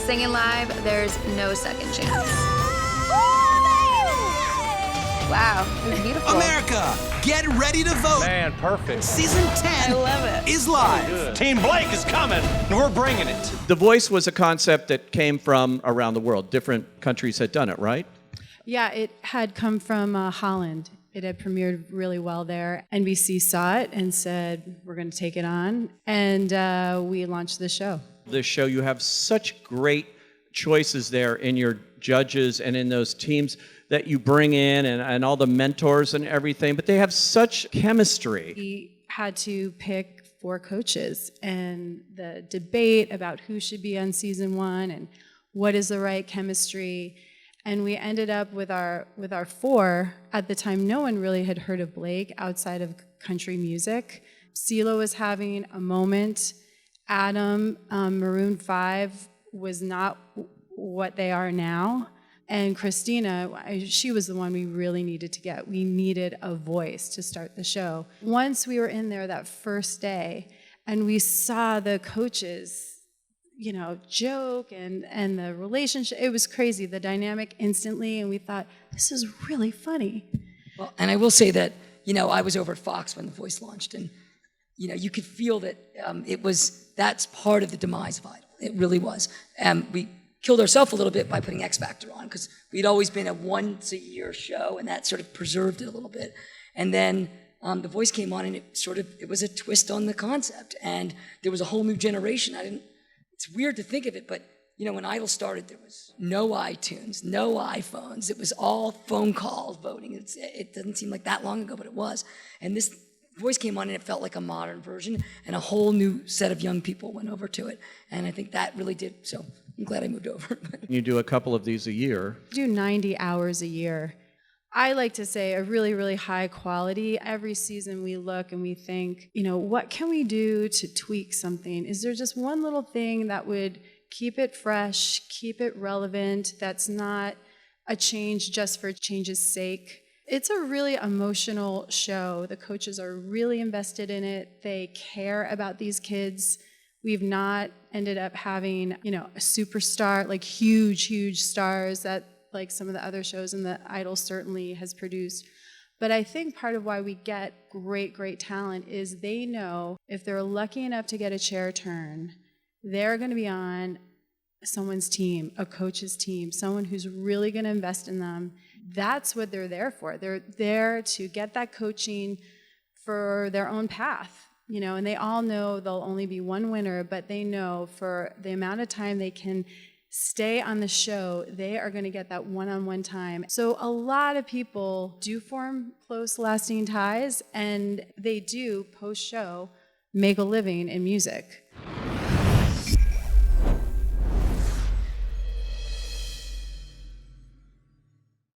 singing live, there's no second chance. Wow, it was beautiful. America, get ready to vote. Man, perfect. Season 10 I love it. is live. Team Blake is coming, and we're bringing it. The Voice was a concept that came from around the world. Different countries had done it, right? Yeah, it had come from Holland. It had premiered really well there. NBC saw it and said, we're going to take it on. And we launched the show. This show, you have such great choices there in your judges and in those teams that you bring in and all the mentors and everything, but they have such chemistry. We had to pick 4 coaches, and the debate about who should be on season 1 and what is the right chemistry. And we ended up with our 4. At the time, no one really had heard of Blake outside of country music. CeeLo was having a moment. Adam, Maroon 5 was not what they are now. And Christina, she was the one we really needed to get. We needed a voice to start the show. Once we were in there that first day, and we saw the coaches, you know, joke and the relationship, it was crazy, the dynamic instantly, and we thought, this is really funny. Well, and I will say that, you know, I was over at Fox when The Voice launched, and, you know, you could feel that that's part of the demise of Idol. It really was. We killed ourselves a little bit by putting X Factor on, because we'd always been a once-a-year show, and that sort of preserved it a little bit. And then The Voice came on, and it was a twist on the concept, and there was a whole new generation. It's weird to think of it, but, you know, when Idol started, there was no iTunes, no iPhones. It was all phone calls voting. It doesn't seem like that long ago, but it was. And this Voice came on, and it felt like a modern version, and a whole new set of young people went over to it. And I think that really did, so I'm glad I moved over. You do a couple of these a year. We do 90 hours a year. I like to say a really, really high quality. Every season we look and we think, you know, what can we do to tweak something? Is there just one little thing that would keep it fresh, keep it relevant, that's not a change just for change's sake? It's a really emotional show. The coaches are really invested in it. They care about these kids. We've not ended up having, you know, a superstar, like huge stars that like some of the other shows in the Idol certainly has produced. But I think part of why we get great talent is they know if they're lucky enough to get a chair turn, they're going to be on someone's team, a coach's team, someone who's really going to invest in them. That's what they're there for. They're there to get that coaching for their own path, you know, and they all know there'll only be one winner, but they know for the amount of time they can stay on the show, they are going to get that one-on-one time. So a lot of people do form close, lasting ties, and they do, post-show, make a living in music.